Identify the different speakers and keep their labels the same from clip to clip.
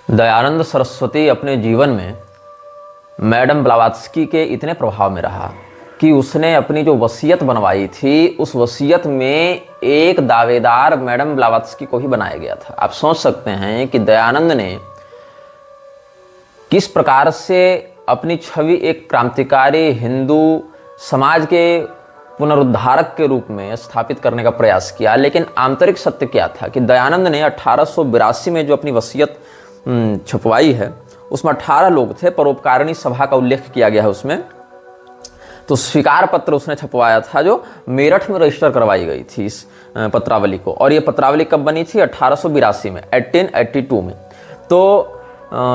Speaker 1: दयानंद सरस्वती अपने जीवन में मैडम ब्लावात्स्की के इतने प्रभाव में रहा कि उसने अपनी जो वसीयत बनवाई थी उस वसीयत में एक दावेदार मैडम ब्लावात्स्की को ही बनाया गया था। आप सोच सकते हैं कि दयानंद ने किस प्रकार से अपनी छवि एक क्रांतिकारी हिंदू समाज के पुनरुद्धारक के रूप में स्थापित करने का प्रयास किया। लेकिन आंतरिक सत्य क्या था कि दयानंद ने 1882 में जो अपनी वसीयत छपवाई है उसमें 18 लोग थे। परोपकारिणी सभा का उल्लेख किया गया है उसमें। तो स्वीकार पत्र उसने छपवाया था जो मेरठ में रजिस्टर करवाई गई थी इस पत्रावली को। और ये पत्रावली कब बनी थी? 1882 में, 1882 में। तो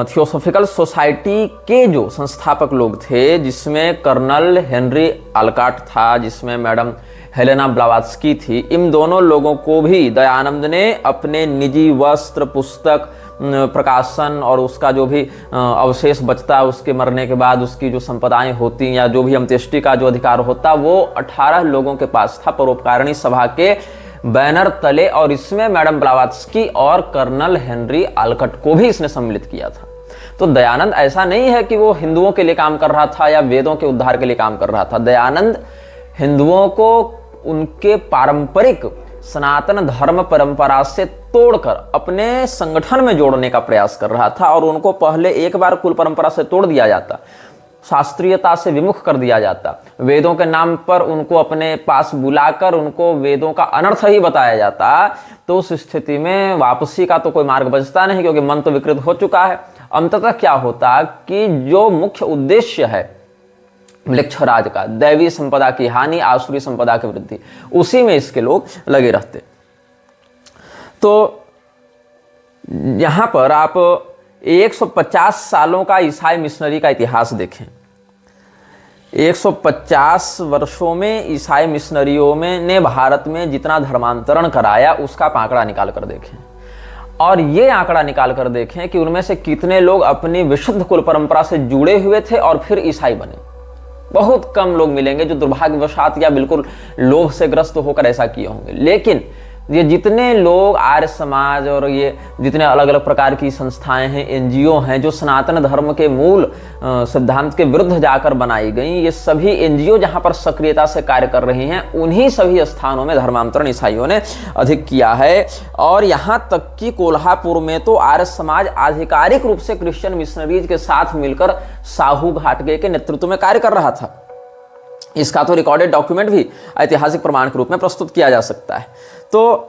Speaker 1: थियोसॉफिकल सोसाइटी के जो संस्थापक लोग थे, जिसमें कर्नल हेनरी आलकाट था, जिसमें मैडम हेलेना ब्लावात्स्की थी, इन दोनों लोगों को भी दयानंद ने अपने निजी वस्त्र, पुस्तक, प्रकाशन और उसका जो भी अवशेष बचता है उसके मरने के बाद उसकी जो संपदाएं होती या जो भी अंत्येष्टि का जो अधिकार होता वो 18 लोगों के पास था परोपकारिणी सभा के बैनर तले। और इसमें मैडम ब्लावात्स्की और कर्नल हेनरी आलकट को भी इसने सम्मिलित किया था। तो दयानंद ऐसा नहीं है कि वो हिंदुओं के लिए काम कर रहा था या वेदों के उद्धार के लिए काम कर रहा था। दयानंद हिंदुओं को उनके पारंपरिक सनातन धर्म परंपरा से तोड़कर अपने संगठन में जोड़ने का प्रयास कर रहा था। और उनको पहले एक बार कुल परंपरा से तोड़ दिया जाता, शास्त्रीयता से विमुख कर दिया जाता, वेदों के नाम पर उनको अपने पास बुलाकर उनको वेदों का अनर्थ ही बताया जाता, तो उस स्थिति में वापसी का तो कोई मार्ग बचता नहीं, क्योंकि मन तो विकृत हो चुका है। अंततः क्या होता कि जो मुख्य उद्देश्य है म्लेच्छराज का, दैवी संपदा की हानि, आसुरी संपदा की वृद्धि, उसी में इसके लोग लगे रहते। तो यहां पर आप 150 सालों का ईसाई मिशनरी का इतिहास देखें। 150 वर्षों में ईसाई मिशनरियों ने भारत में जितना धर्मांतरण कराया उसका आंकड़ा निकाल कर देखें। और ये आंकड़ा निकाल कर देखें कि उनमें से कितने लोग अपनी विशुद्ध कुल परंपरा से जुड़े हुए थे और फिर ईसाई बने। बहुत कम लोग मिलेंगे जो दुर्भाग्यवशात या बिल्कुल लोभ से ग्रस्त होकर ऐसा किए होंगे। लेकिन ये जितने लोग आर्य समाज और ये जितने अलग अलग प्रकार की संस्थाएं हैं, एनजीओ हैं, जो सनातन धर्म के मूल सिद्धांत के विरुद्ध जाकर बनाई गई, ये सभी एनजीओ जहां पर सक्रियता से कार्य कर रही हैं, उन्हीं सभी स्थानों में धर्मांतरण ईसाइयों ने अधिक किया है। और यहां तक कि कोल्हापुर में तो आर्य समाज आधिकारिक रूप से क्रिश्चियन मिशनरीज के साथ मिलकर साहू घाटगे के नेतृत्व में कार्य कर रहा था। इसका तो रिकॉर्डेड डॉक्यूमेंट भी ऐतिहासिक प्रमाण के रूप में प्रस्तुत किया जा सकता है। तो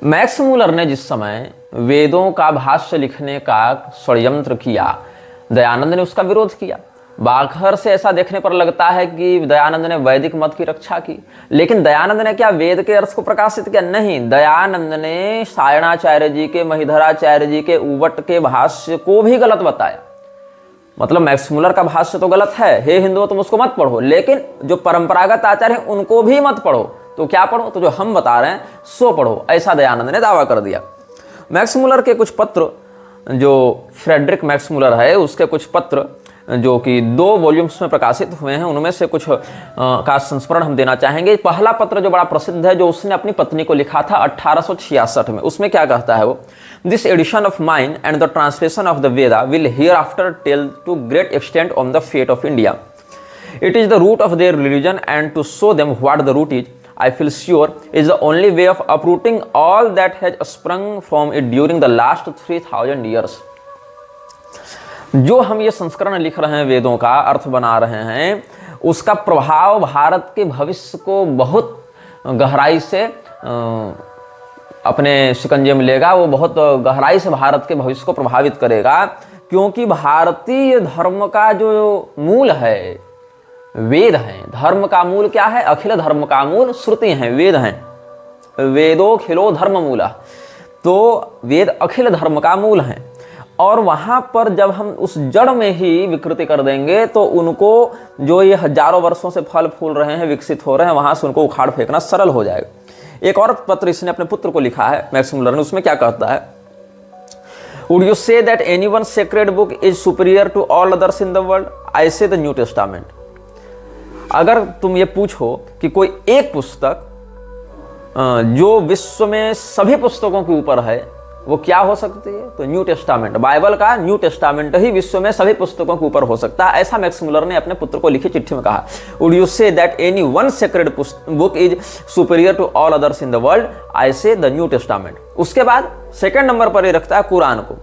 Speaker 1: मैक्स मूलर ने जिस समय वेदों का भाष्य लिखने का षड्यंत्र किया, दयानंद ने उसका विरोध किया। बाखर से ऐसा देखने पर लगता है कि दयानंद ने वैदिक मत की रक्षा की, लेकिन दयानंद ने क्या वेद के अर्थ को प्रकाशित किया? नहीं, दयानंद ने सायणाचार्य जी के, महिधराचार्य जी के उवट के भाष्य को भी गलत बताया। मतलब मैक्स मूलर का भाष्य तो गलत है, हे हिंदुओं तुम उसको मत पढ़ो, लेकिन जो परंपरागत आचार्य हैं उनको भी मत पढ़ो। तो क्या पढ़ो? तो जो हम बता रहे हैं सो पढ़ो, ऐसा दयानंद ने दावा कर दिया। मैक्स मूलर के कुछ पत्र, जो फ्रेडरिक मैक्स मूलर है उसके कुछ पत्र जो कि 2 वॉल्यूम्स में प्रकाशित हुए हैं, उनमें से कुछ का संस्मरण हम देना चाहेंगे। पहला पत्र जो बड़ा प्रसिद्ध है, जो उसने अपनी पत्नी को लिखा था 1866 में, उसमें क्या कहता है वो? This edition of mine and the translation of the Veda will hereafter tell to great extent on the fate of India. It is the root of their religion, and to show them what the root is, I feel sure, is the only way of uprooting all that has sprung from it during the last 3000 years. जो हम ये संस्करण लिख रहे हैं, वेदों का अर्थ बना रहे हैं, उसका प्रभाव भारत के भविष्य को बहुत गहराई से अपने शिकंजे में लेगा। वो बहुत गहराई से भारत के भविष्य को प्रभावित करेगा, क्योंकि भारतीय धर्म का जो मूल है वेद हैं। धर्म का मूल क्या है? अखिल धर्म का मूल श्रुति हैं, वेद हैं। वेदो खिलो धर्म मूला, तो वेद अखिल धर्म का मूल हैं। और वहां पर जब हम उस जड़ में ही विकृति कर देंगे तो उनको, जो ये हजारों वर्षों से फल फूल रहे हैं, विकसित हो रहे हैं, वहां से उनको उखाड़ फेंकना सरल हो जाएगा। एक और पत्र इसने अपने पुत्र को लिखा है मैक्स मूलर ने, उसमें क्या कहता है? Would you say that anyone's sacred book is superior to all others in the world? I say the New Testament. अगर तुम ये पूछो कि कोई एक पुस्तक जो विश्व में सभी पुस्तकों के ऊपर है, वो क्या हो सकती है? तो न्यू टेस्टामेंट, बाइबल का न्यू टेस्टामेंट ही विश्व में सभी पुस्तकों के ऊपर हो सकता है, ऐसा मैक्स मुलर ने अपने पुत्र को लिखी चिट्ठी में कहा। Would you say that any one sacred book is superior to all others in the world? I say the New testament. उसके बाद सेकंड नंबर पर ये रखता है कुरान को।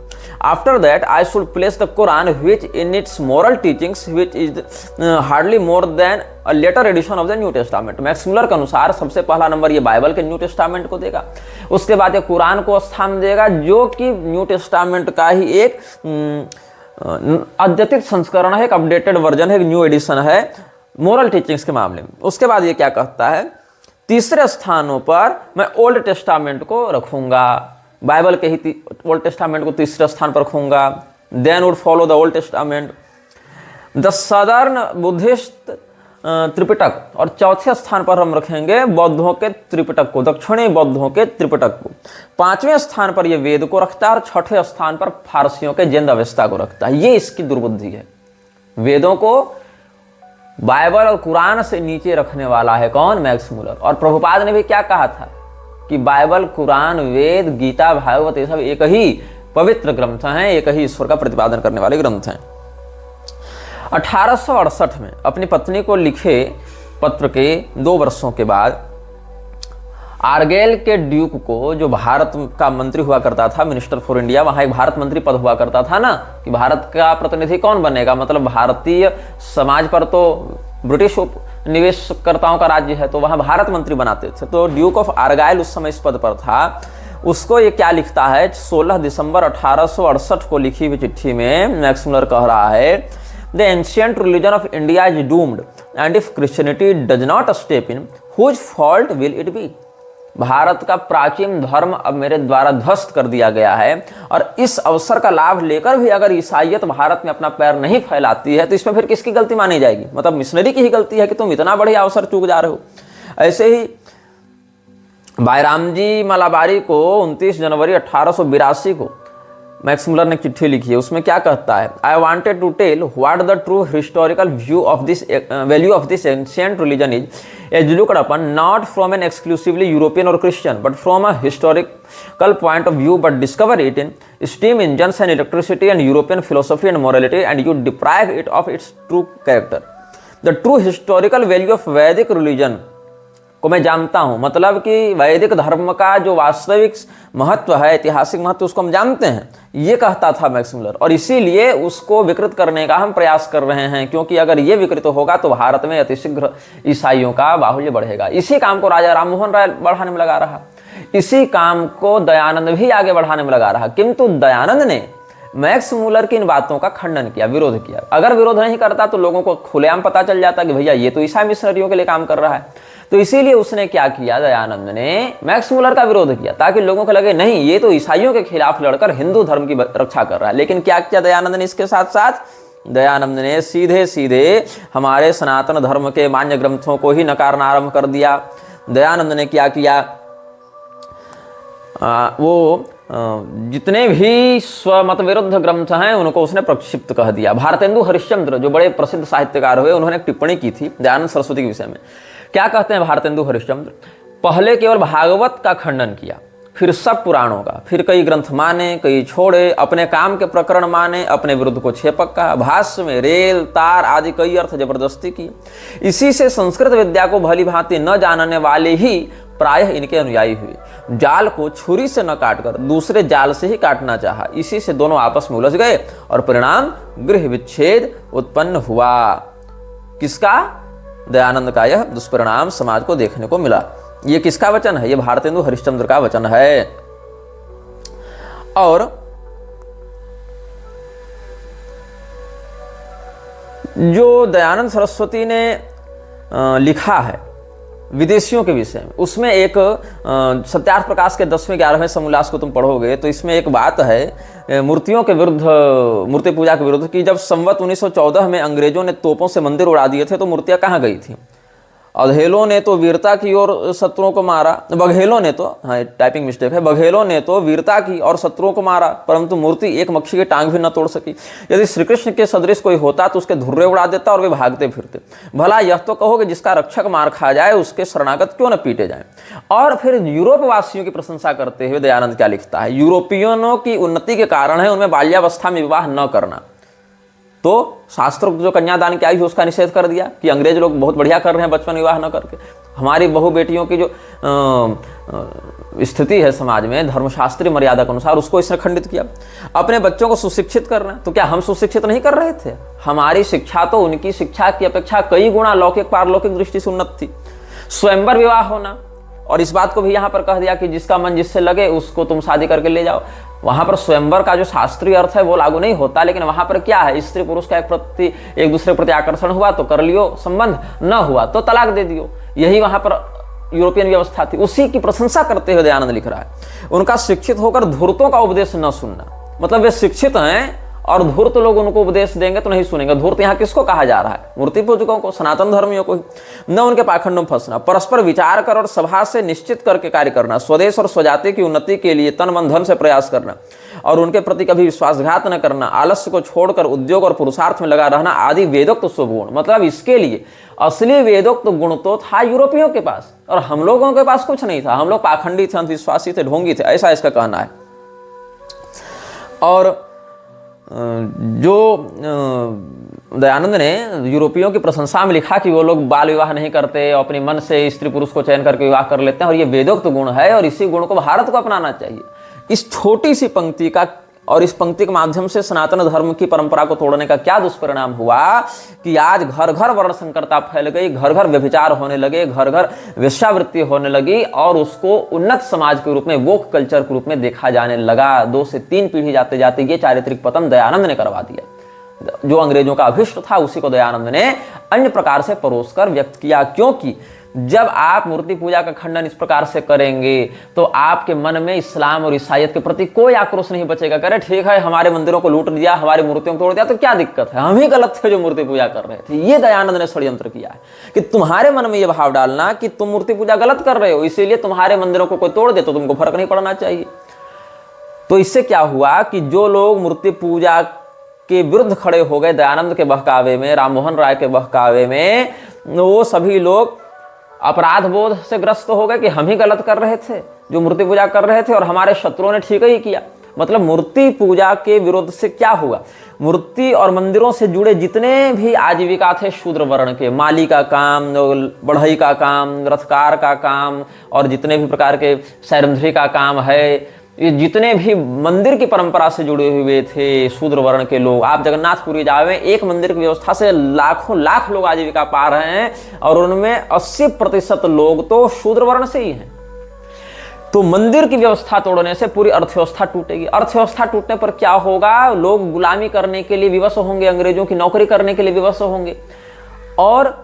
Speaker 1: After that I should place the Quran which in its moral teachings which is hardly more than a later edition of the New Testament. Max Muller के अनुसार सबसे पहला नंबर ये बाइबल के न्यू टेस्टामेंट को देगा, उसके बाद ये कुरान को स्थान देगा जो कि न्यू टेस्टामेंट का ही एक अद्यतित संस्करण है, एक अपडेटेड वर्जन है, एक न्यू एडिशन है मोरल टीचिंग्स के मामले में। उसके बाद ये क्या कहता है, तीसरे स्थानों पर मैं ओल्ड टेस्टामेंट को रखूंगा, बाइबल के ही ओल्ड टेस्टामेंट को तीसरे स्थान पर रखूंगा। Then would follow the Old Testament, the southern Buddhist Tripitaka, और चौथे स्थान पर हम रखेंगे बौद्धों के त्रिपिटक को, दक्षिणी बौद्धों के त्रिपिटक को। पांचवें स्थान पर यह वेद को रखता है और छठे स्थान पर फारसियों के जिंद अवस्था को रखता है। ये इसकी दुर्बुद्धि है। वेदों को बाइबल और कुरान से नीचे रखने वाला है कौन? Max Muller. और प्रभुपाद ने भी क्या कहा था कि बाइबल, कुरान, वेद, गीता, भागवत ये सब एक ही पवित्र ग्रंथ हैं, एक ही ईश्वर का प्रतिपादन करने वाले ग्रंथ हैं। 1868 में अपनी पत्नी को लिखे पत्र के 2 वर्षों के बाद आर्गेल के ड्यूक को, जो भारत का मंत्री हुआ करता था, मिनिस्टर फॉर इंडिया, वहां एक भारत मंत्री पद हुआ करता था ना, कि भारत का प्रतिनिधि कौन बनेगा, मतलब भारतीय समाज पर तो ब्रिटिश निवेशकर्ताओं का राज्य है, तो वहां भारत मंत्री बनाते थे। तो ड्यूक ऑफ आर्गाइल उस समय इस पद पर था। उसको ये क्या लिखता है, 16 दिसंबर 1868 को लिखी हुई चिट्ठी में मैक्स मुलर कह रहा है, the ancient religion of India is doomed and if Christianity does not step in, whose fault will it be? Bharat का प्राचीन धर्म अब मेरे द्वारा ध्वस्त कर दिया गया है, और इस अवसर का लाभ लेकर भी अगर ईसाइयत भारत में अपना पैर नहीं फैलाती है तो इसमें फिर किसकी गलती मानी जाएगी? मतलब मिशनरी की ही गलती है कि तुम इतना बढ़िया अवसर चूक जा रहे हो। ऐसे ही बायरामजी मलाबारी को 29 जनवरी 1882 को मैक्स मुलर ने चिट्ठी लिखी है। उसमें क्या कहता है, I wanted to tell what the true historical view of this value of this ancient religion is as looked upon not from an exclusively European or Christian but from a historical point of view, but discover it in steam engines and electricity and European philosophy and morality and you deprive it of its true character. The true historical value of Vedic religion को मैं जानता हूं, मतलब कि वैदिक धर्म का जो वास्तविक महत्व है, ऐतिहासिक महत्व, उसको हम जानते हैं, ये कहता था मैक्स मुलर। और इसीलिए उसको विकृत करने का हम प्रयास कर रहे हैं, क्योंकि अगर ये विकृत होगा तो भारत में अतिशीघ्र ईसाइयों का बाहुल्य बढ़ेगा। इसी काम को राजा राम मोहन राय बढ़ाने में लगा रहा, इसी काम को दयानंद भी आगे बढ़ाने में लगा रहा, किंतु दयानंद ने मैक्स मुलर की इन बातों का खंडन किया, विरोध किया। अगर विरोध नहीं करता तो लोगों को खुलेआम पता चल जाता कि भैया ये तो ईसाई मिशनरियों के लिए काम कर रहा है। तो इसीलिए उसने क्या किया, दयानंद ने मैक्स मुलर का विरोध किया, ताकि लोगों को लगे नहीं ये तो ईसाइयों के खिलाफ लड़कर हिंदू धर्म की रक्षा कर रहा है। लेकिन क्या किया दयानंद ने इसके साथ साथ, दयानंद ने सीधे सीधे हमारे सनातन धर्म के मान्य ग्रंथों को ही नकारना आरंभ कर दिया। दयानंद ने क्या किया, वो जितने भी स्वमत विरुद्ध ग्रंथ हैं उनको उसने प्रक्षिप्त कह दिया। भारतेंदु हरिश्चंद्र जो बड़े प्रसिद्ध साहित्यकार हुए, उन्होंने एक टिप्पणी की थी दयानंद सरस्वती के विषय में। क्या कहते हैं भारतेंदु हरिश्चंद्र, पहले केवल भागवत का खंडन किया, फिर सब पुराणों का, फिर कई ग्रंथ माने कई छोड़े, अपने काम के प्रकरण माने, अपने विरुद्ध को छेपक कहा, भाष्य में रेल तार आदि कई अर्थ जबरदस्ती की। इसी से संस्कृत विद्या को भली भांति न जानने वाले ही प्रायः इनके अनुयायी हुए। जाल को छुरी से न काटकर दूसरे जाल से ही काटना चाहा, इसी से दोनों आपस में उलझ गए और परिणाम गृह विच्छेद उत्पन्न हुआ। किसका? दयानंद का यह दुष्परिणाम समाज को देखने को मिला। ये किसका वचन है? ये भारतेंदु हरिश्चंद्र का वचन है। और जो दयानंद सरस्वती ने लिखा है विदेशियों के विषय में, उसमें एक सत्यार्थ प्रकाश के 10वें 11वें समोल्लास को तुम पढ़ोगे तो इसमें एक बात है मूर्तियों के विरुद्ध, मूर्ति पूजा के विरुद्ध, कि जब संवत 1914 में अंग्रेजों ने तोपों से मंदिर उड़ा दिए थे तो मूर्तियां कहाँ गई थी? अधेलों ने तो वीरता की और शत्रुओं को मारा, बघेलों ने तो, हाँ टाइपिंग मिस्टेक है, बघेलों ने तो वीरता की और शत्रुओं को मारा, परंतु मूर्ति एक मक्खी की टांग भी न तोड़ सकी। यदि श्री कृष्ण के सदृश कोई होता तो उसके धुर्रे उड़ा देता और वे भागते फिरते। भला यह तो कहो कि जिसका रक्षक मार खा जाए उसके शरणागत क्यों न पीटे जाए। और फिर यूरोप वासियों की प्रशंसा करते हुए दयानंद क्या लिखता है, यूरोपियनों की उन्नति के कारण है उनमें बाल्यावस्था में विवाह न करना। तो शास्त्र जो कन्यादान की आई है उसका निषेध कर दिया कि अंग्रेज लोग बहुत बढ़िया कर रहे हैं बचपन विवाह न करके। हमारी बहु बेटियों की जो स्थिति है समाज में धर्मशास्त्रीय मर्यादा के अनुसार, उसको इसने खंडित किया। अपने बच्चों को सुशिक्षित करना, तो क्या हम सुशिक्षित नहीं कर रहे थे? हमारी शिक्षा तो उनकी शिक्षा की अपेक्षा कई गुना लौकिक पारलौकिक दृष्टि से उन्नत थी। स्वयंवर विवाह होना, और इस बात को भी यहाँ पर कह दिया कि जिसका मन जिससे लगे उसको तुम शादी करके ले जाओ। वहां पर स्वयंवर का जो शास्त्रीय अर्थ है वो लागू नहीं होता, लेकिन वहां पर क्या है, स्त्री पुरुष का एक दूसरे के प्रति आकर्षण हुआ तो कर लियो संबंध, न हुआ तो तलाक दे दियो। यही वहां पर यूरोपियन व्यवस्था थी। उसी की प्रशंसा करते हुए दयानंद लिख रहा है, उनका शिक्षित होकर धूर्तों का उपदेश न सुनना। मतलब वे शिक्षित हैं और धूर्त लोग उनको उपदेश देंगे तो नहीं सुनेंगे। धूर्त यहाँ किसको कहा जा रहा है? मूर्ति पूजकों को, सनातन धर्मियों को। न उनके पाखंडों में फंसना, परस्पर विचार कर और सभा से निश्चित करके कार्य करना, स्वदेश और स्वजाति की उन्नति के लिए तन मन धन से प्रयास करना और उनके प्रति कभी विश्वासघात न करना, आलस्य को छोड़कर उद्योग और पुरुषार्थ में लगा रहना आदि वेदोक्त शुभ गुण। मतलब इसके लिए असली वेदोक्त गुण तो था यूरोपियों के पास और हम लोगों के पास कुछ नहीं था। हम लोग पाखंडी थे, अंधविश्वासी थे, ढोंगी थे, ऐसा इसका कहना है। और जो दयानंद ने यूरोपियों की प्रशंसा में लिखा कि वो लोग बाल विवाह नहीं करते, अपने मन से स्त्री पुरुष को चयन करके विवाह कर लेते हैं और ये वेदोक्त गुण है और इसी गुण को भारत को अपनाना चाहिए। इस छोटी सी पंक्ति का और इस पंक्ति के माध्यम से सनातन धर्म की परंपरा को तोड़ने का क्या दुष्परिणाम हुआ कि आज घर घर वर्ण संकरता फैल गई, घर घर व्यभिचार होने लगे, घर घर वेश्यावृत्ति होने लगी और उसको उन्नत समाज के रूप में, वोक कल्चर के रूप में देखा जाने लगा। 2 से 3 पीढ़ी जाते जाते ये चारित्रिक पतन दयानंद ने करवा दिया। जो अंग्रेजों का अभिष्ट था उसी को दयानंद ने अन्य प्रकार से परोसकर व्यक्त किया। क्योंकि जब आप मूर्ति पूजा का खंडन इस प्रकार से करेंगे तो आपके मन में इस्लाम और ईसाईयत के प्रति कोई आक्रोश नहीं बचेगा। करे ठीक है, हमारे मंदिरों को लूट दिया, हमारी मूर्तियों को तोड़ दिया तो क्या दिक्कत है, हम ही गलत थे जो मूर्ति पूजा कर रहे थे। ये दयानंद ने षड्यंत्र किया है कि तुम्हारे मन में यह भाव डालना कि तुम मूर्ति पूजा गलत कर रहे हो, इसीलिए तुम्हारे मंदिरों को कोई तोड़ दे तो तुमको फर्क नहीं पड़ना चाहिए। तो इससे क्या हुआ कि जो लोग मूर्ति पूजा के विरुद्ध खड़े हो गए दयानंद के बहकावे में, राममोहन राय के बहकावे में, वो सभी लोग अपराध बोध से ग्रस्त हो गए कि हम ही गलत कर रहे थे जो मूर्ति पूजा कर रहे थे और हमारे शत्रुओं ने ठीक ही किया। मतलब मूर्ति पूजा के विरोध से क्या हुआ, मूर्ति और मंदिरों से जुड़े जितने भी आजीविका थे शूद्र वर्ण के, माली का काम, बढ़ई का काम, रथकार का काम और जितने भी प्रकार के सैरंध्री का काम है, ये जितने भी मंदिर की परंपरा से जुड़े हुए थे शूद्र वर्ण के लोग। आप जगन्नाथपुरी जावे, एक मंदिर की व्यवस्था से लाखों लाख लोग आजीविका पा रहे हैं और उनमें 80% लोग तो शूद्र वर्ण से ही हैं। तो मंदिर की व्यवस्था तोड़ने से पूरी अर्थव्यवस्था टूटेगी। अर्थव्यवस्था टूटने पर क्या होगा, लोग गुलामी करने के लिए विवश होंगे, अंग्रेजों की नौकरी करने के लिए विवश होंगे और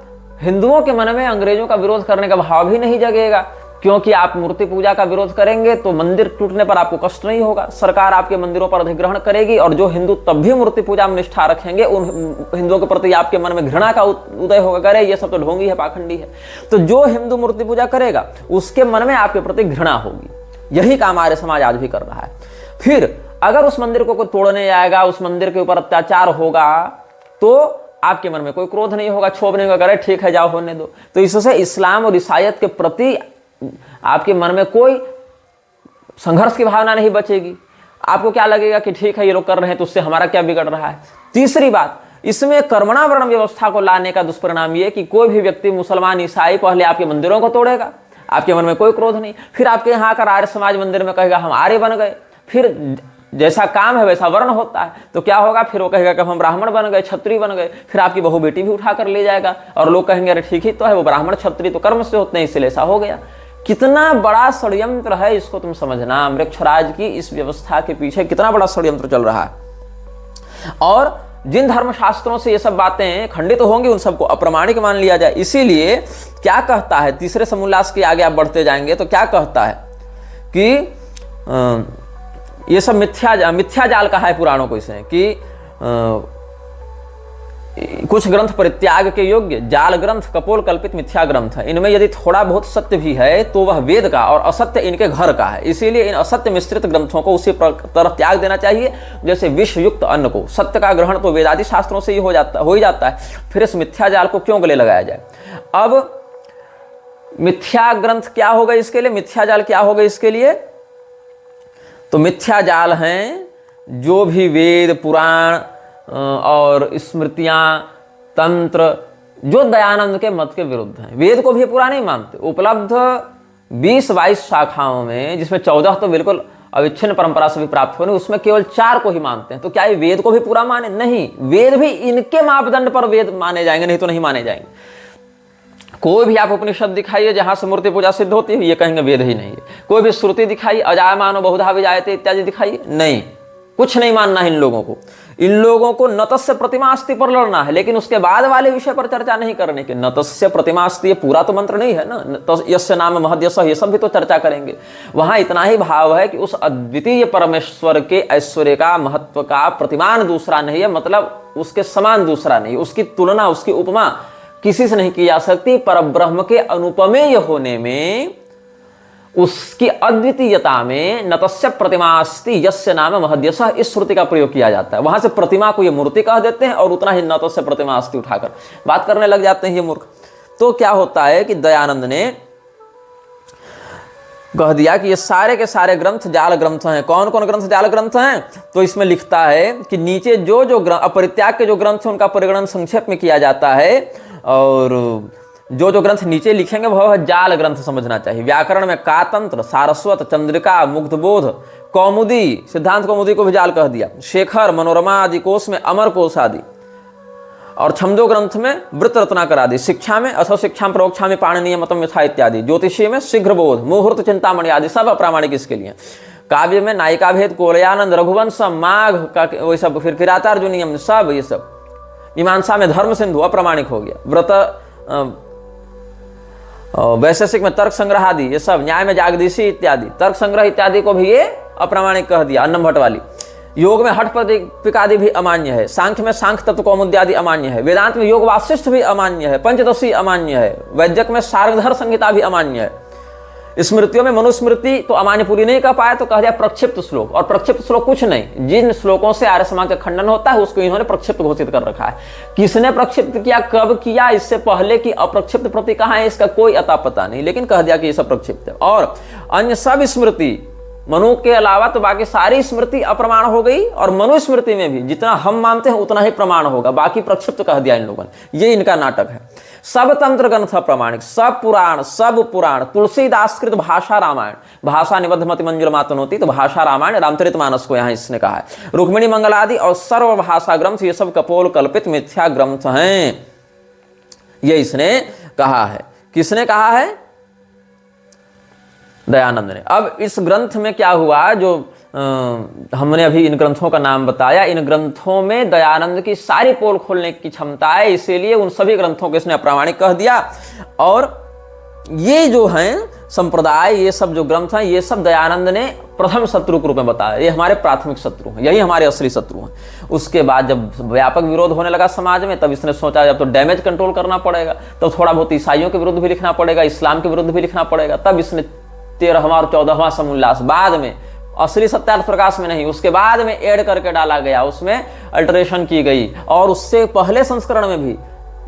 Speaker 1: हिंदुओं के मन में अंग्रेजों का विरोध करने का भाव भी नहीं जगेगा। क्योंकि आप मूर्ति पूजा का विरोध करेंगे तो मंदिर टूटने पर आपको कष्ट नहीं होगा, सरकार आपके मंदिरों पर अधिग्रहण करेगी और जो हिंदू तब भी मूर्ति पूजा में निष्ठा रखेंगे उन हिंदुओं के प्रति आपके मन में घृणा का उदय होगा, करे ये सब तो ढोंगी है, पाखंडी है। तो जो हिंदू मूर्ति पूजा करेगा उसके मन में आपके प्रति घृणा होगी। यही काम आर्य समाज आज भी कर रहा है। फिर अगर उस मंदिर को कोई तोड़ने आएगा, उस मंदिर के ऊपर अत्याचार होगा तो आपके मन में कोई क्रोध नहीं होगा, क्षोभ नहीं होगा, करे ठीक है जाओ होने दो। तो इससे इस्लाम और ईसाईयत के प्रति आपके मन में कोई संघर्ष की भावना नहीं बचेगी। आपको क्या लगेगा कि ठीक है ये लोग कर रहे हैं तो उससे हमारा क्या बिगड़ रहा है। तीसरी बात, इसमें कर्मणा वर्ण व्यवस्था को लाने का दुष्परिणाम ये कि कोई भी व्यक्ति मुसलमान ईसाई पहले आपके मंदिरों को तोड़ेगा, आपके मन में कोई क्रोध नहीं, फिर आपके यहाँ आकर आर्य समाज मंदिर में कहेगा हम आर्य बन गए, फिर जैसा काम है वैसा वर्ण होता है तो क्या होगा, फिर वो कहेगा कि हम ब्राह्मण बन गए, क्षत्रिय बन गए, फिर आपकी बहू बेटी भी उठा कर ले जाएगा और लोग कहेंगे अरे ठीक ही तो है, वो ब्राह्मण क्षत्रिय तो कर्म से होते हैं इसलिए ऐसा हो गया। कितना बड़ा षड्यंत्र है इसको तुम समझना, वृक्षराज की इस व्यवस्था के पीछे कितना बड़ा षड्यंत्र चल रहा है। और जिन धर्मशास्त्रों से ये सब बातें खंडित होंगी उन सबको अप्रमाणिक मान लिया जाए। इसीलिए क्या कहता है, तीसरे समोल्लास के आगे आप बढ़ते जाएंगे तो क्या कहता है कि ये सब मिथ्या जाल कहा है पुराणों को इसने कि कुछ ग्रंथ परित्याग के योग्य, जाल ग्रंथ, कपोल कल्पित मिथ्या ग्रंथ है। इनमें यदि थोड़ा बहुत सत्य भी है तो वह वेद का, और असत्य इनके घर का है। इसीलिए इन असत्य मिश्रित ग्रंथों को उसी तरह त्याग देना चाहिए जैसे विष युक्त अन्न को। सत्य का ग्रहण तो वेदादि शास्त्रों से ही हो ही जाता है, फिर इस मिथ्या जाल को क्यों गले लगाया जाए। अब मिथ्या ग्रंथ क्या होगा इसके लिए, मिथ्या जाल क्या होगा इसके लिए, तो मिथ्या जाल हैं जो भी वेद पुराण और स्मृतियां, तंत्र जो दयानंद के मत के विरुद्ध हैं। वेद को भी पूरा नहीं मानते। उपलब्ध 20-22 शाखाओं में, जिसमें 14 तो बिल्कुल अविच्छिन्न परंपरा से भी प्राप्त होने, उसमें केवल 4 को ही मानते हैं। तो क्या ये वेद को भी पूरा माने? नहीं, वेद भी इनके मापदंड पर वेद माने जाएंगे, नहीं तो नहीं माने जाएंगे। कोई भी आप उपनिषद दिखाइए जहां से मूर्ति पूजा सिद्ध होती है, ये कहेंगे वेद ही नहीं है। कोई भी श्रुति दिखाइए, अजायमानो बहुधा विजायते इत्यादि दिखाइए, नहीं, कुछ नहीं मानना है इन लोगों को। इन लोगों को नतस्य प्रतिमा अस्ति पर लड़ना है, लेकिन उसके बाद वाले विषय पर चर्चा नहीं करने की। नतस्य प्रतिमा अस्ति ये पूरा तो मंत्र नहीं है ना, यस्य नाम महद्यस, ये सब भी तो चर्चा करेंगे। वहां इतना ही भाव है कि उस अद्वितीय परमेश्वर के ऐश्वर्य का, महत्व का प्रतिमान दूसरा नहीं है, मतलब उसके समान दूसरा नहीं, उसकी तुलना, उसकी उपमा किसी से नहीं की जा सकती। परब्रह्म के अनुपमेय होने में, उसकी अद्वितीयता में नतस्य प्रतिमास्ति यस्य नाम महद्यस, इस श्रुति का प्रयोग किया जाता है। वहां से प्रतिमा को ये मूर्ति कह देते हैं और उतना ही नतस्य प्रतिमास्ति उठाकर बात करने लग जाते हैं ये मूर्ख। तो क्या होता है कि दयानंद ने कह दिया कि ये सारे के सारे ग्रंथ जाल ग्रंथ हैं। कौन कौन ग्रंथ जाल ग्रंथ हैं? तो इसमें लिखता है कि नीचे जो जो अपरित्याग के जो ग्रंथ हैं उनका परिगणन संक्षेप में किया जाता है, और जो जो ग्रंथ नीचे लिखेंगे वह जाल ग्रंथ समझना चाहिए। व्याकरण में कातंत्र, सारस्वत, चंद्रिका, मुग्धबोध, कौमुदी, सिद्धांत कौमुदी को भी जाल कह दिया, शेखर, मनोरमा आदि कोश में अमर कोश आदि, और छंदो ग्रंथ में वृत्त रत्नाकर आदि, शिक्षा में अथवा शिक्षा प्रोक्षा में पाणिनीय मतम यथा इत्यादि, ज्योतिषीय में शीघ्र बोध, मुहूर्त चिंतामणि आदि सब अप्रामाणिक इसके लिए। काव्य में नायिका भेद, कोलयानंद, रघुवंश, माघ का वही सब, फिर किरातार्जुनीयम सब, ये सब। मीमांसा में धर्म सिंधु अप्रामाणिक हो गया। व्रत वैशेषिक में तर्क संग्रह आदि, ये सब। न्याय में जागदीशी इत्यादि, तर्क संग्रह इत्यादि को भी ये अप्रामाणिक कह दिया, अन्नम भट्ट वाली। योग में हठ प्रदीपिक आदि भी अमान्य है। सांख्य में सांख्य तत्व कौमुदी आदि अमान्य है। वेदांत में योग वासिष्ठ भी अमान्य है। पंचदशी अमान्य है। वैद्यक में सारंगधर संहिता भी अमान्य है। स्मृतियों में मनुस्मृति तो अमान्य पूरी नहीं कर पाए, तो कह दिया प्रक्षिप्त श्लोक। और प्रक्षिप्त श्लोक कुछ नहीं, जिन श्लोकों से आर्य समाज का खंडन होता है उसको इन्होंने प्रक्षिप्त घोषित कर रखा है। किसने प्रक्षिप्त किया, कब किया, इससे पहले की अप्रक्षिप्त प्रति कहां है इसका कोई अता पता नहीं, लेकिन कह दिया कि ये सब प्रक्षिप्त है। और अन्य सब स्मृति, मनु के अलावा तो बाकी सारी स्मृति अप्रमाण हो गई, और मनुस्मृति में भी जितना हम मानते हैं उतना ही प्रमाण होगा, बाकी प्रक्षिप्त कह दिया इन लोगों ने। ये इनका नाटक है। सब तंत्र ग्रंथ अप्रमाणिक, सब पुराण, तुलसीदासकृत भाषा रामायण, भाषा निबद्ध मति मंजुल मातनोती, तो भाषा रामायण, रामचरितमानस को यहां इसने कहा है। रुक्मिणी मंगल आदि और सर्व भाषा ग्रंथ ये सब कपोल कल्पित मिथ्या ग्रंथ हैं, ये इसने कहा है। किसने कहा है? दयानंद ने। अब इस ग्रंथ में क्या हुआ, जो हमने अभी इन ग्रंथों का नाम बताया, इन ग्रंथों में दयानंद की सारी पोल खोलने की क्षमता है, इसीलिए उन सभी ग्रंथों को इसने अप्रामाणिक कह दिया। और ये जो हैं संप्रदाय, ये सब जो ग्रंथ हैं, ये सब दयानंद ने प्रथम शत्रु के रूप में बताया। ये हमारे प्राथमिक शत्रु हैं, यही हमारे असली शत्रु हैं। उसके बाद जब व्यापक विरोध होने लगा समाज में, तब इसने सोचा जब तो डैमेज कंट्रोल करना पड़ेगा, तो थोड़ा बहुत ईसाइयों के विरुद्ध भी लिखना पड़ेगा, इस्लाम के विरुद्ध भी लिखना पड़ेगा। तब इसने 13वां और 14वां समोल्लास, बाद में असली सत्यार्थ प्रकाश में नहीं, उसके बाद में ऐड करके डाला गया, उसमें अल्टरेशन की गई। और उससे पहले संस्करण में भी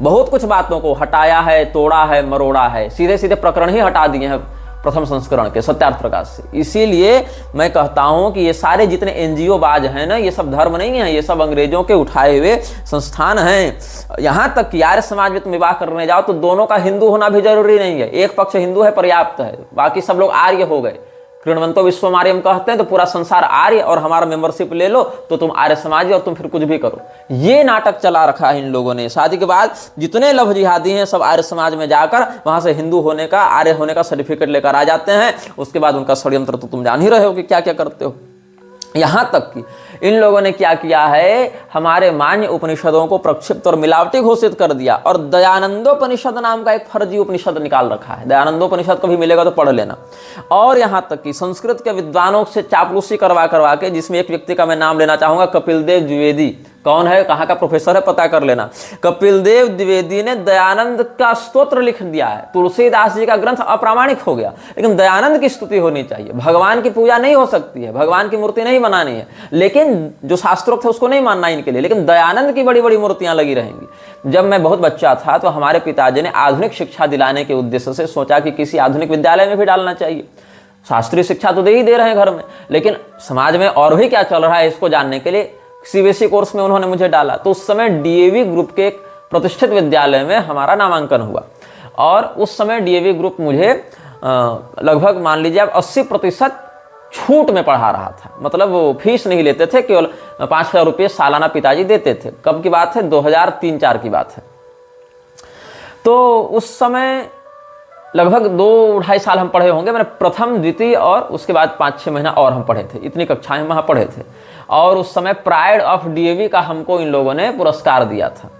Speaker 1: बहुत कुछ बातों को हटाया है, तोड़ा है, मरोड़ा है, सीधे सीधे प्रकरण ही हटा दिए हैं प्रथम संस्करण के सत्यार्थ प्रकाश से। इसीलिए मैं कहता हूं कि ये सारे जितने एनजीओ बाज हैं ना, ये सब धर्म नहीं है, ये सब अंग्रेजों के उठाए हुए संस्थान हैं। यहां तक कि आर्य समाज में तुम विवाह करने जाओ तो दोनों का हिंदू होना भी जरूरी नहीं है, एक पक्ष हिंदू है पर्याप्त है, बाकी सब लोग आर्य हो गए। कृणवंतो विश्वमार्यम कहते हैं, तो पूरा संसार आर्य, और हमारा मेंबरशिप ले लो तो तुम आर्य समाजी, और तुम फिर कुछ भी करो। ये नाटक चला रखा है इन लोगों ने। शादी के बाद जितने लव जिहादी हैं सब आर्य समाज में जाकर वहां से हिंदू होने का, आर्य होने का सर्टिफिकेट लेकर आ जाते हैं। उसके बाद उनका षड्यंत्र तो तुम जान ही रहे हो कि क्या क्या करते हो। यहां तक कि इन लोगों ने क्या किया है, हमारे मान्य उपनिषदों को प्रक्षिप्त और मिलावटी घोषित कर दिया, और दयानंदोपनिषद नाम का एक फर्जी उपनिषद निकाल रखा है। दयानंदोपनिषद को भी मिलेगा तो पढ़ लेना। और यहां तक कि संस्कृत के विद्वानों से चापलूसी करवा के, जिसमें एक व्यक्ति का मैं नाम लेना चाहूंगा, कपिल देव द्विवेदी, कौन है, कहाँ का प्रोफेसर है, पता कर लेना। कपिल देव द्विवेदी ने दयानंद का स्तोत्र लिख दिया है। तुलसीदास जी का ग्रंथ अप्रामाणिक हो गया, लेकिन दयानंद की स्तुति होनी चाहिए। भगवान की पूजा नहीं हो सकती है, भगवान की मूर्ति नहीं बनानी है, लेकिन जो शास्त्रोक्त है उसको नहीं मानना इनके लिए, लेकिन दयानंद की बड़ी बड़ी मूर्तियां लगी रहेंगी। जब मैं बहुत बच्चा था तो हमारे पिताजी ने आधुनिक शिक्षा दिलाने के उद्देश्य से सोचा कि किसी आधुनिक विद्यालय में भी डालना चाहिए। शास्त्रीय शिक्षा तो दे ही दे रहे हैं घर में, लेकिन समाज में और भी क्या चल रहा है इसको जानने के लिए सीबीएसई कोर्स में उन्होंने मुझे डाला। तो उस समय डीएवी ग्रुप के एक प्रतिष्ठित विद्यालय में हमारा नामांकन हुआ, और उस समय डीएवी ग्रुप मुझे लगभग मान लीजिए आप 80% छूट में पढ़ा रहा था। मतलब वो फीस नहीं लेते थे, केवल 5,000 रुपये सालाना पिताजी देते थे। कब की बात है, 2003-4 की बात है। तो उस समय लगभग 2-2.5 साल हम पढ़े होंगे। मैंने प्रथम, द्वितीय और उसके बाद 5-6 महीना और हम पढ़े थे। इतनी कक्षाएं वहाँ पढ़े थे। और उस समय प्राइड ऑफ डीएवी का हमको इन लोगों ने पुरस्कार दिया था,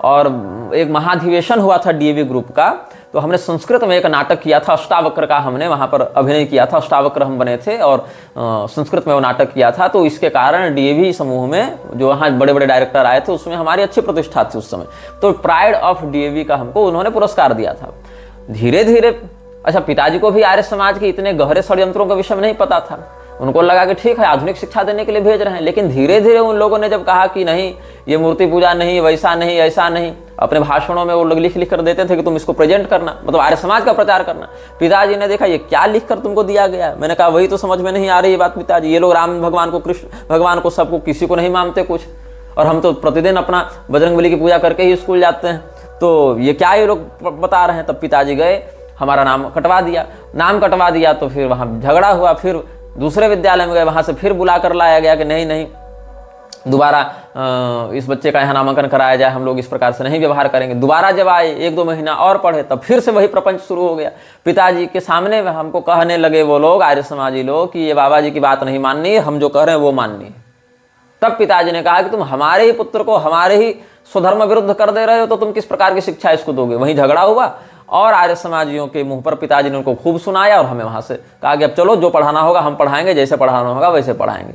Speaker 1: और एक महाधिवेशन हुआ था डीएवी ग्रुप का। तो हमने संस्कृत में एक नाटक किया था, अष्टावक्र का हमने वहाँ पर अभिनय किया था। अष्टावक्र हम बने थे और संस्कृत में वो नाटक किया था। तो इसके कारण डीएवी समूह में जो वहाँ बड़े बड़े डायरेक्टर आए थे उसमें हमारी अच्छी प्रतिष्ठा थी उस समय। तो प्राइड ऑफ डीएवी का हमको उन्होंने पुरस्कार दिया था। धीरे धीरे अच्छा, पिताजी को भी आर्य समाज के इतने गहरे षड्यंत्रों के विषय में नहीं पता था। उनको लगा कि ठीक है आधुनिक शिक्षा देने के लिए भेज रहे हैं, लेकिन धीरे धीरे उन लोगों ने जब कहा कि नहीं ये मूर्ति पूजा नहीं, वैसा नहीं, ऐसा नहीं, अपने भाषणों में वो लोग लिख लिख कर देते थे कि तुम इसको प्रेजेंट करना, मतलब आर्य समाज का प्रचार करना। पिताजी ने देखा ये क्या लिख कर तुमको दिया गया। मैंने कहा वही तो समझ में नहीं आ रही ये बात पिताजी, ये लोग राम भगवान को, कृष्ण भगवान को, सबको, किसी को नहीं मानते कुछ, और हम तो प्रतिदिन अपना बजरंगबली की पूजा करके ही स्कूल जाते हैं, तो ये क्या ये लोग बता रहे हैं। तब पिताजी गए, हमारा नाम कटवा दिया। तो फिर वहाँ झगड़ा हुआ, फिर दूसरे विद्यालय में गए, वहाँ से फिर बुला कर लाया गया कि नहीं दोबारा इस बच्चे का यहाँ नामांकन कराया जाए, हम लोग इस प्रकार से नहीं व्यवहार करेंगे। दोबारा जब आए, 1-2 महीना और पढ़े, तब फिर से वही प्रपंच शुरू हो गया। पिताजी के सामने हमको कहने लगे वो लोग, आर्य समाजी लोग, कि ये बाबा जी की बात नहीं माननी है, हम जो कह रहे हैं वो माननी है। तब पिताजी ने कहा कि तुम हमारे ही पुत्र को हमारे ही स्वधर्म विरुद्ध कर दे रहे हो, तो तुम किस प्रकार की शिक्षा इसको दोगे। वहीं झगड़ा हुआ, और आर्य समाजियों के मुंह पर पिताजी ने उनको खूब सुनाया, और हमें वहां से कहा कि अब चलो जो पढ़ाना होगा हम पढ़ाएंगे, जैसे पढ़ाना होगा वैसे पढ़ाएंगे।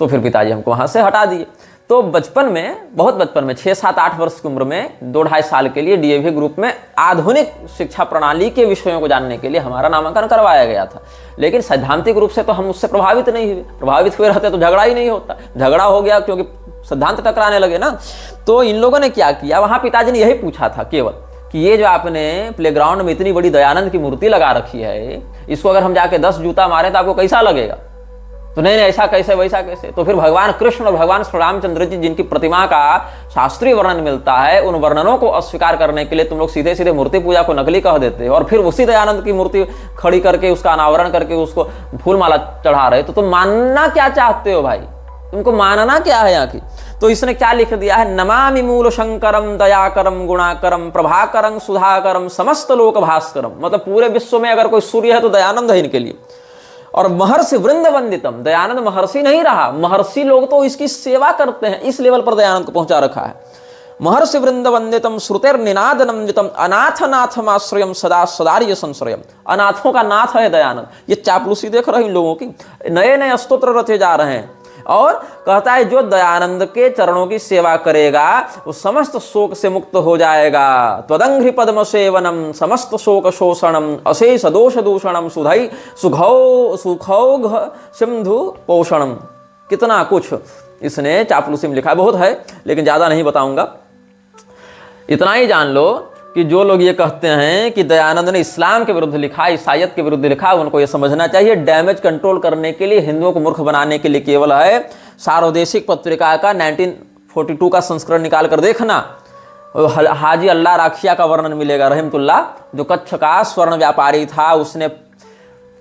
Speaker 1: तो फिर पिताजी हमको वहां से हटा दिए। तो बचपन में, बहुत बचपन में, 6-7-8 वर्ष की उम्र में 2-2.5 साल के लिए डीएवी ग्रुप में आधुनिक शिक्षा प्रणाली के विषयों को जानने के लिए हमारा नामांकन करवाया गया था। लेकिन सैद्धांतिक रूप से तो हम उससे प्रभावित नहीं हुए। प्रभावित हुए रहते तो झगड़ा ही नहीं होता। झगड़ा हो गया क्योंकि सिद्धांत टकराने लगे ना। तो इन लोगों ने क्या किया, वहां पिताजी ने यही पूछा था केवल कि ये जो आपने प्लेग्राउंड में इतनी बड़ी दयानंद की मूर्ति लगा रखी है, इसको अगर हम जाके 10 जूता मारे तो आपको कैसा लगेगा। तो नहीं ऐसा कैसे, वैसा कैसे। तो फिर भगवान कृष्ण और भगवान श्री रामचंद्र जी जिनकी प्रतिमा का शास्त्रीय वर्णन मिलता है, उन वर्णनों को अस्वीकार करने के लिए तुम लोग सीधे सीधे मूर्ति पूजा को नकली कह देते हो, और फिर उसी दयानंद की मूर्ति खड़ी करके उसका अनावरण करके उसको फूल माला चढ़ा रहे। तो तुम मानना क्या चाहते हो भाई, तुमको मानना क्या है यहाँ की। तो इसने क्या लिख दिया है, नमामि मूल शंकरम दयाकरम गुणाकरम प्रभाकरम सुधाकरम समस्त लोक भास्करम। मतलब पूरे विश्व में अगर कोई सूर्य है तो दयानंद है इनके लिए। और महर्षि वृंद वंदितम, दयानंद महर्षि नहीं रहा, महर्षि लोग तो इसकी सेवा करते हैं, इस लेवल पर दयानंद को पहुंचा रखा है। महर्षि वृंद वंदितम श्रुतिर निनाद नंदितम अनाथ नाथमाश्रयम सदा सदार्य संश्रयम। अनाथों का नाथ है दयानंद। ये चापलूसी देख रहे हैं इन लोगों की, नए नए स्तोत्र रचे जा रहे हैं। और कहता है जो दयानंद के चरणों की सेवा करेगा वो समस्त शोक से मुक्त हो जाएगा। त्वदंघ्रि पद्म सेवनम समस्त शोक शोषणम अशेष दोष दूषणम सुधई सुखौ सुखौघ सिंधु पोषणम। कितना कुछ इसने चापलूसी में लिखा है, बहुत है लेकिन ज्यादा नहीं बताऊंगा। इतना ही जान लो कि जो लोग ये कहते हैं कि दयानंद ने इस्लाम के विरुद्ध लिखा, ईसाईयत के विरुद्ध लिखा, उनको ये समझना चाहिए डैमेज कंट्रोल करने के लिए, हिंदुओं को मूर्ख बनाने के लिए केवल है। सार्वदेशिक पत्रिका का 1942 का संस्करण निकाल कर देखना, हाजी अल्लाह राखिया का वर्णन मिलेगा रहमतुल्लाह, जो कच्छ का स्वर्ण व्यापारी था, उसने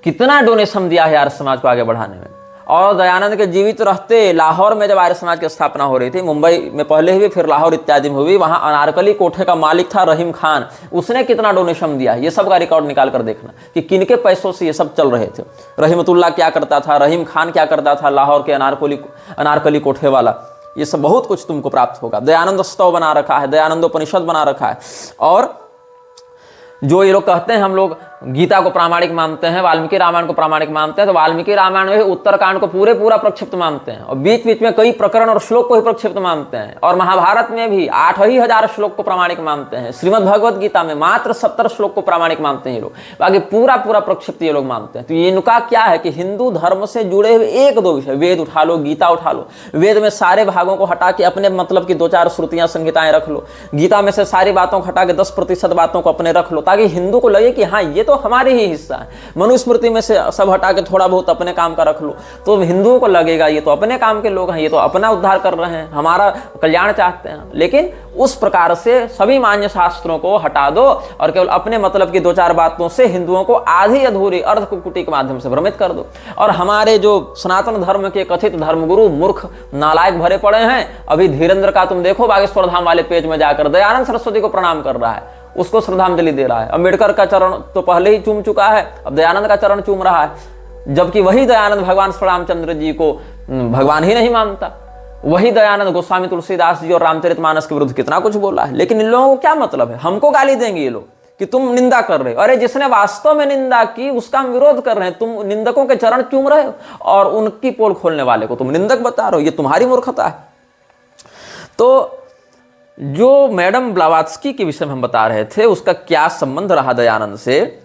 Speaker 1: कितना डोनेशन दिया है यार समाज को आगे बढ़ाने में। और दयानंद के जीवित रहते लाहौर में जब आर्य समाज की स्थापना हो रही थी, मुंबई में पहले हुई फिर लाहौर इत्यादि में हुई, वहां अनारकली कोठे का मालिक था रहीम खान, उसने कितना डोनेशन दिया, ये सब का रिकॉर्ड निकाल कर देखना कि किनके पैसों से ये सब चल रहे थे। रहीमतुल्लाह क्या करता था, रहीम खान क्या करता था, लाहौर के अनारकली कोठे वाला, ये सब बहुत कुछ तुमको प्राप्त होगा। दयानंद स्तव बना रखा है, दयानंदोपनिषद बना रखा है। और जो ये लोग कहते हैं हम लोग गीता को प्रामाणिक मानते हैं, वाल्मीकि रामायण को प्रामाणिक मानते हैं, तो वाल्मीकि रामायण में उत्तरकांड को पूरा प्रक्षिप्त मानते हैं और बीच बीच में कई प्रकरण और श्लोक को ही प्रक्षिप्त मानते हैं। और महाभारत में भी 8,000 श्लोक को प्रामाणिक मानते हैं। श्रीमद् भगवत गीता में मात्र 70 श्लोक को प्रामाणिक मानते हैं ये लोग, बाकी पूरा प्रक्षिप्त ये लोग मानते हैं। तो इनका क्या है कि हिंदू धर्म से जुड़े हुए एक दो विषय, वेद उठा लो, गीता उठा लो, वेद में सारे भागों को हटा के अपने मतलब की 2-4 श्रुतियां संहिताएं रख लो, गीता में से सारी बातों को हटा के 10% बातों को अपने रख लो, ताकि हिंदू को लगे कि हाँ ये तो हमारे ही हिस्सा है। मनुस्मृति में से सब हटा के थोड़ा बहुत अपने काम का रख लो, तो हिंदुओं को लगेगा ये तो अपने काम के लोग हैं, ये तो अपना उद्धार कर रहे हैं, हमारा कल्याण चाहते हैं। लेकिन उस प्रकार से सभी मान्य शास्त्रों को हटा दो और केवल अपने मतलब की 2-4 बातों से हिंदुओं को आधी अधूरी अर्ध कुकुटी के माध्यम से भ्रमित कर दो। और हमारे जो सनातन धर्म के कथित धर्मगुरु मूर्ख नालायक भरे पड़े हैं। अभी धीरेन्द्र का तुम देखो बागेश्वर धाम वाले पेज में जाकर दयानंद सरस्वती को प्रणाम कर रहा है, उसको श्रद्धांजलि दे रहा है। अम्बेडकर का चरण तो पहले ही चूम चुका है, अब दयानंद का चरण चूम रहा है, जबकि वही दयानंद भगवान श्री रामचंद्र जी को भगवान ही नहीं मानता। वही दयानंद गोस्वामी तुलसीदास जी और रामचरितमानस के विरुद्ध कितना कुछ बोला है। लेकिन इन लोगों को क्या मतलब है, हमको गाली देंगे ये लोग कि तुम निंदा कर रहे हो। अरे जिसने वास्तव में निंदा की उसका हम विरोध कर रहे हैं, तुम निंदकों के चरण चूम रहे हो और उनकी पोल खोलने वाले को तुम निंदक बता रहे हो, ये तुम्हारी मूर्खता है। तो जो मैडम ब्लावात्स्की के विषय में हम बता रहे थे, उसका क्या संबंध रहा दयानंद से।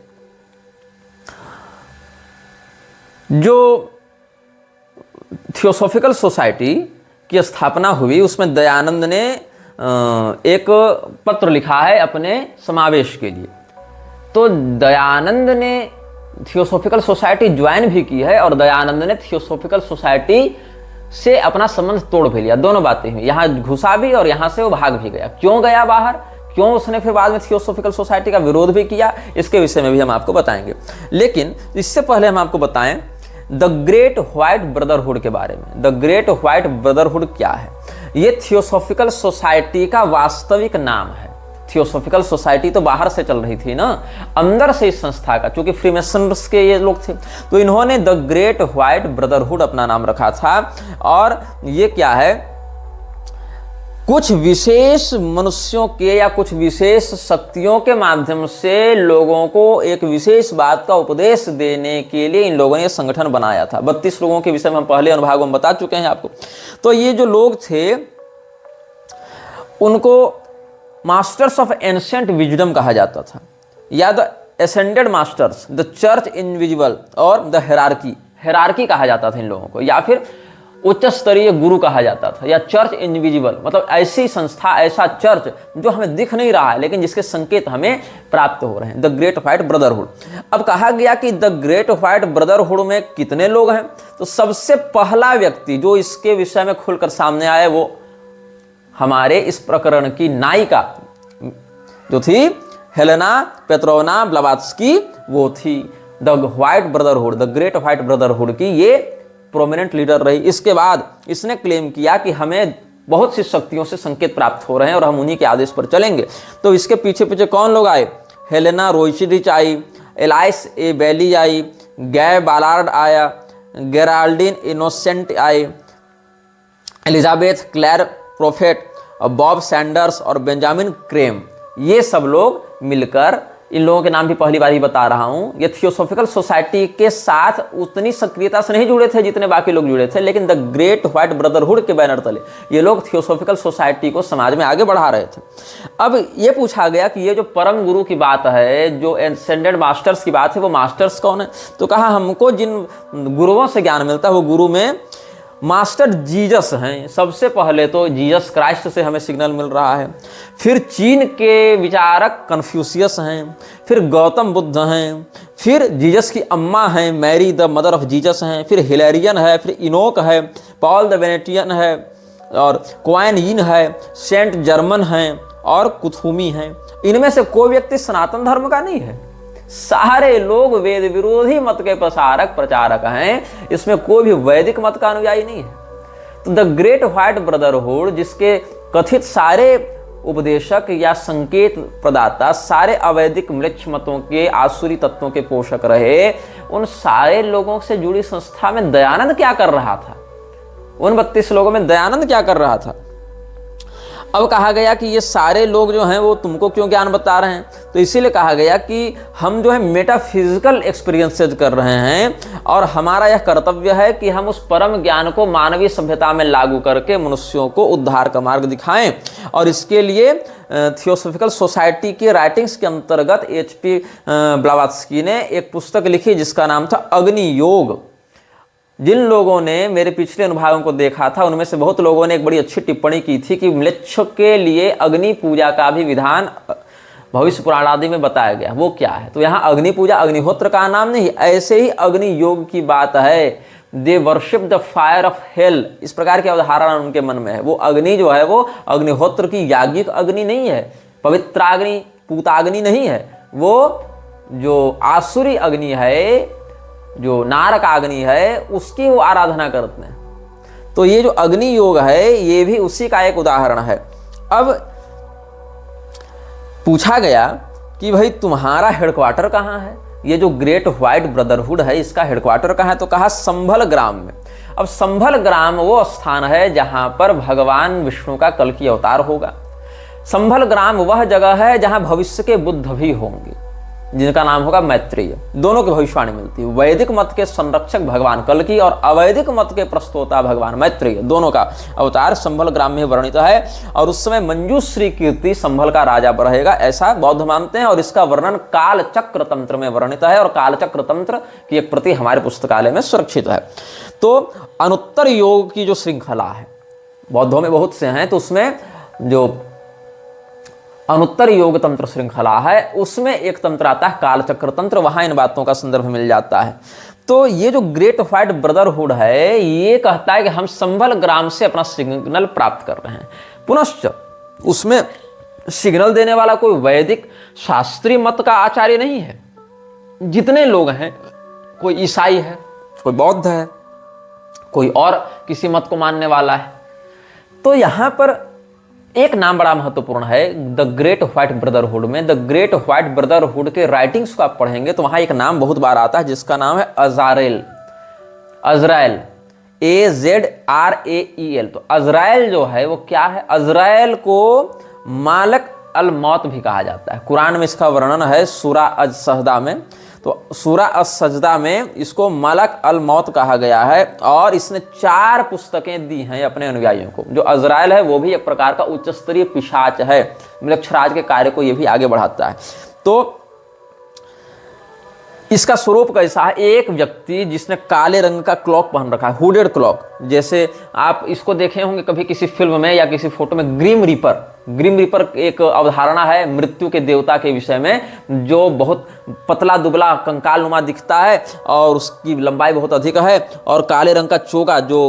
Speaker 1: जो थियोसॉफिकल सोसाइटी की स्थापना हुई, उसमें दयानंद ने एक पत्र लिखा है अपने समावेश के लिए। तो दयानंद ने थियोसॉफिकल सोसाइटी ज्वाइन भी की है और दयानंद ने थियोसॉफिकल सोसाइटी से अपना संबंध तोड़ भी लिया। दोनों बातें हुई, यहाँ घुसा भी और यहाँ से वो भाग भी गया। क्यों गया बाहर, क्यों उसने फिर बाद में थियोसॉफिकल सोसाइटी का विरोध भी किया, इसके विषय में भी हम आपको बताएंगे। लेकिन इससे पहले हम आपको बताएं द ग्रेट व्हाइट ब्रदरहुड के बारे में। द ग्रेट व्हाइट ब्रदरहुड क्या है? ये थियोसॉफिकल सोसाइटी का वास्तविक नाम है। थियोसॉफिकल सोसाइटी तो बाहर से चल रही थी ना, अंदर से इस संस्था का, क्योंकि फ्रीमेसन्स के ये लोग थे, तो इन्होंने द ग्रेट व्हाइट ब्रदरहुड अपना नाम रखा था। और ये क्या है, कुछ विशेष मनुष्यों के या कुछ विशेष शक्तियों के माध्यम से लोगों को एक विशेष बात का उपदेश देने के लिए इन लोगों ने संगठन बनाया था। 32 लोगों के विषय में हम पहले अनुभागों में बता चुके हैं आपको। तो ये जो लोग थे उनको मास्टर्स ऑफ एंशिएंट विजडम कहा जाता था, या the ascended masters, the church invisible और द हेरार्की कहा जाता था इन लोगों को, या फिर उच्च स्तरीय गुरु कहा जाता था, या चर्च इनविजिबल, मतलब ऐसी संस्था, ऐसा चर्च जो हमें दिख नहीं रहा है लेकिन जिसके संकेत हमें प्राप्त हो रहे हैं। The Great White brotherhood. अब कहा गया कि द ग्रेट व्हाइट ब्रदरहुड में कितने लोग हैं, तो सबसे पहला व्यक्ति जो इसके विषय में खुलकर सामने आया वो हमारे इस प्रकरण की नायिका जो थी हेलेना पेट्रोवना ब्लावात्स्की, वो थी the white brotherhood, the Great White brotherhood की ये प्रोमिनेंट लीडर रही। इसके बाद इसने क्लेम किया कि हमें बहुत सी शक्तियों से संकेत प्राप्त हो रहे हैं और हम उन्हीं के आदेश पर चलेंगे। तो इसके पीछे पीछे कौन लोग आए? हेलेना रोइचिडिच आई, एलाइस ए बेली आई, गै बालार्ड आया, गेराल्डिन इनोसेंट आई, Elizabeth Clare Prophet, Bob Sanders और बेंजामिन क्रेम, ये सब लोग मिलकर, इन लोगों के नाम भी पहली बार ही बता रहा हूं, ये थियोसॉफिकल सोसाइटी के साथ उतनी सक्रियता से नहीं जुड़े थे जितने बाकी लोग जुड़े थे, लेकिन द ग्रेट व्हाइट ब्रदरहुड के बैनर तले ये लोग थियोसॉफिकल सोसाइटी को समाज में आगे बढ़ा रहे थे। अब ये पूछा गया कि ये जो परम गुरु की बात है, जो एसेंडेड मास्टर्स की बात है, वो मास्टर्स कौन है? तो कहा हमको जिन गुरुओं से ज्ञान मिलता है वो गुरु में मास्टर जीसस हैं। सबसे पहले तो जीसस क्राइस्ट से हमें सिग्नल मिल रहा है, फिर चीन के विचारक कन्फ्यूशियस हैं, फिर गौतम बुद्ध हैं, फिर जीसस की अम्मा हैं Mary the mother of Jesus हैं, फिर हिलेरियन है, फिर इनोक है, पॉल द वेनेटियन है और क्वाइन यीन है, सेंट जर्मन हैं और कुथुमी हैं। इनमें से कोई व्यक्ति सनातन धर्म का नहीं है, सारे लोग वेद विरोधी मत के प्रचारक हैं, इसमें कोई भी वैदिक मत का अनुयायी नहीं है। तो द ग्रेट व्हाइट ब्रदरहुड, जिसके कथित सारे उपदेशक या संकेत प्रदाता सारे अवैदिक म्लेच्छ मतों के आसुरी तत्वों के पोषक रहे, उन सारे लोगों से जुड़ी संस्था में दयानंद क्या कर रहा था? उन 32 लोगों में दयानंद क्या कर रहा था? अब कहा गया कि ये सारे लोग जो हैं वो तुमको क्यों ज्ञान बता रहे हैं, तो इसीलिए कहा गया कि हम जो है मेटाफिजिकल एक्सपीरियंसेस कर रहे हैं और हमारा यह कर्तव्य है कि हम उस परम ज्ञान को मानवीय सभ्यता में लागू करके मनुष्यों को उद्धार का मार्ग दिखाएं। और इसके लिए थियोसॉफिकल सोसाइटी की राइटिंग्स के अंतर्गत HP ब्लावात्स्की ने एक पुस्तक लिखी जिसका नाम था अग्नि योग। जिन लोगों ने मेरे पिछले अनुभागों को देखा था उनमें से बहुत लोगों ने एक बड़ी अच्छी टिप्पणी की थी कि म्लेच्छ के लिए अग्नि पूजा का भी विधान भविष्य पुराण आदि में बताया गया। वो क्या है, तो यहाँ अग्नि पूजा अग्निहोत्र का नाम नहीं, ऐसे ही अग्नि योग की बात है। They worship the fire of hell, इस प्रकार की अवधारणा उनके मन में है। वो अग्नि जो है वो अग्निहोत्र की याज्ञिक अग्नि नहीं है, पवित्राग्नि पूताग्नि नहीं है, वो जो आसुरी अग्नि है, जो नारक अग्नि है, उसकी वो आराधना करते हैं। तो ये जो अग्नि योग है ये भी उसी का एक उदाहरण है। अब पूछा गया कि भाई तुम्हारा हेडक्वार्टर कहाँ है, ये जो ग्रेट व्हाइट ब्रदरहुड है इसका हेडक्वार्टर कहाँ है, तो कहा संभल ग्राम में। अब संभल ग्राम वो स्थान है जहां पर भगवान विष्णु का कल की अवतार होगा। संभल ग्राम वह जगह है जहां भविष्य के बुद्ध भी होंगे जिनका नाम होगा मैत्रेय। दोनों की भविष्यवाणी मिलती है, वैदिक मत के संरक्षक भगवान कल्कि और अवैदिक मत के प्रस्तोता भगवान मैत्रेय, दोनों का अवतार संभल ग्राम में वर्णित है। और उस समय मंजूश्री कीर्ति संभल का राजा रहेगा ऐसा बौद्ध मानते हैं। और इसका वर्णन काल चक्र तंत्र में वर्णित है और काल चक्र तंत्र की एक प्रति हमारे पुस्तकालय में सुरक्षित है। तो अनुत्तर योग की जो श्रृंखला है, बौद्धों में बहुत से हैं, तो उसमें जो अनुत्तर योग तंत्र श्रृंखला है उसमें एक तंत्र आता है कालचक्र तंत्र, वहां इन बातों का संदर्भ मिल जाता है। तो ये जो ग्रेट व्हाइट ब्रदरहुड है ये कहता है कि हम संभल ग्राम से अपना सिग्नल प्राप्त कर रहे हैं। पुनश्च उसमें सिग्नल देने वाला कोई वैदिक शास्त्रीय मत का आचार्य नहीं है। जितने लोग हैं, कोई ईसाई है, कोई बौद्ध है, कोई और किसी मत को मानने वाला है। तो यहां पर एक नाम बड़ा महत्वपूर्ण है द ग्रेट व्हाइट ब्रदरहुड में। द ग्रेट व्हाइट ब्रदरहुड के राइटिंग्स को आप पढ़ेंगे तो वहां एक नाम बहुत बार आता है जिसका नाम है अज़राएल। अज़राएल AZRAEL। तो अज़राएल जो है वो क्या है, अज़राएल को मालक अल मौत भी कहा जाता है। कुरान में इसका वर्णन है सूरा अज-सजदा में। तो सूरा अज-सजदा में इसको मलक अल मौत कहा गया है और इसने 4 पुस्तकें दी हैं अपने अनुयायियों को। जो अज़राएल है वो भी एक प्रकार का उच्च स्तरीय पिशाच है, म्लेच्छराज के कार्य को ये भी आगे बढ़ाता है। तो इसका स्वरूप कैसा है, एक व्यक्ति जिसने काले रंग का क्लॉक पहन रखा है, हुडेड क्लॉक, जैसे आप इसको देखे होंगे कभी किसी फिल्म में या किसी फोटो में, ग्रीम रीपर। ग्रीम रीपर एक अवधारणा है मृत्यु के देवता के विषय में, जो बहुत पतला दुबला कंकाल नुमा दिखता है और उसकी लंबाई बहुत अधिक है और काले रंग का चोगा जो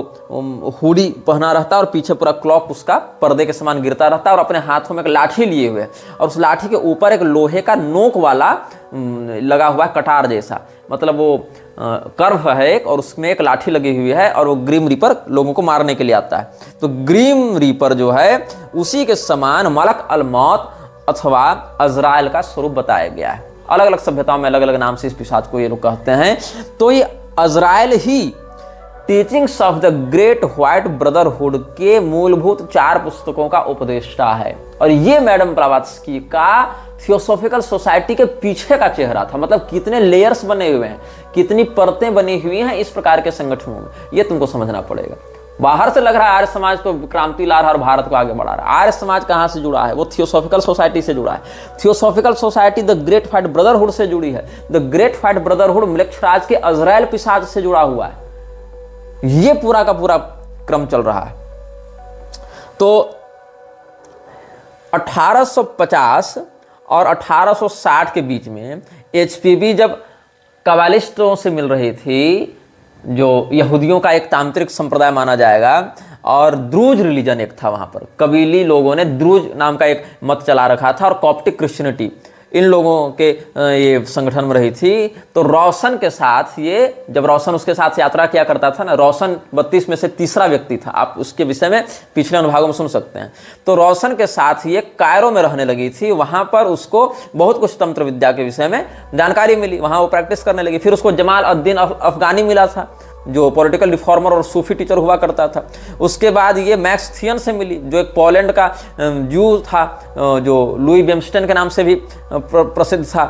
Speaker 1: हुडी पहना रहता है और पीछे पूरा क्लॉक उसका पर्दे के समान गिरता रहता है और अपने हाथों में एक लाठी लिए हुए और उस लाठी के ऊपर एक लोहे का नोक वाला लगा हुआ है, कटार जैसा, मतलब वो कर्व है एक, और उसमें एक लाठी लगी हुई है और वो ग्रीम रीपर लोगों को मारने के लिए आता है। तो ग्रीम रीपर जो है उसी के समान मलक अल मौत अथवा अज़राएल का स्वरूप बताया गया है। अलग अलग सभ्यताओं में अलग अलग नाम से इस पिशाच को ये लोग कहते हैं। तो ये अज़राएल ही teachings of the Great White Brotherhood के मूलभूत 4 पुस्तकों का उपदेष्टा है। और ये मैडम ब्लावात्स्की का थियोसॉफिकल सोसाइटी के पीछे का चेहरा था। मतलब कितने लेयर्स बने हुए हैं, कितनी परतें बनी हुई हैं इस प्रकार के संगठनों में, ये तुमको समझना पड़ेगा। बाहर से लग रहा है आर्य समाज तो क्रांति ला रहा है और भारत को आगे बढ़ा रहा है। आर्य समाज कहाँ से जुड़ा है, वो थियोसॉफिकल सोसाइटी से जुड़ा है। Theosophical society the Great White brotherhood से जुड़ी है। द ग्रेट व्हाइट ब्रदरहुड म्लेच्छराज के अज़राएल पिशाच से जुड़ा हुआ है। ये पूरा का पूरा क्रम चल रहा है। तो 1850 और 1860 के बीच में HPB जब कबालिस्टों से मिल रही थी, जो यहूदियों का एक तांत्रिक संप्रदाय माना जाएगा, और द्रूज रिलीजन एक था वहाँ पर, कबीली लोगों ने द्रूज नाम का एक मत चला रखा था, और कॉप्टिक क्रिश्चियनिटी, इन लोगों के ये संगठन में रही थी। तो रोशन के साथ ये, जब रोशन उसके साथ यात्रा किया करता था ना, रोशन 32 में से तीसरा व्यक्ति था, आप उसके विषय में पिछले अनुभागों में सुन सकते हैं। तो रोशन के साथ ये कायरो में रहने लगी थी। वहाँ पर उसको बहुत कुछ तंत्र विद्या के विषय में जानकारी मिली, वहाँ वो प्रैक्टिस करने लगी। फिर उसको जमाल अद-दीन अफगानी मिला था। जो पॉलिटिकल रिफॉर्मर और सूफी टीचर हुआ करता था। उसके बाद ये मैक्स थियन से मिली, जो एक पोलैंड का जू था, जो लुई बेम्स्टेन के नाम से भी प्रसिद्ध था।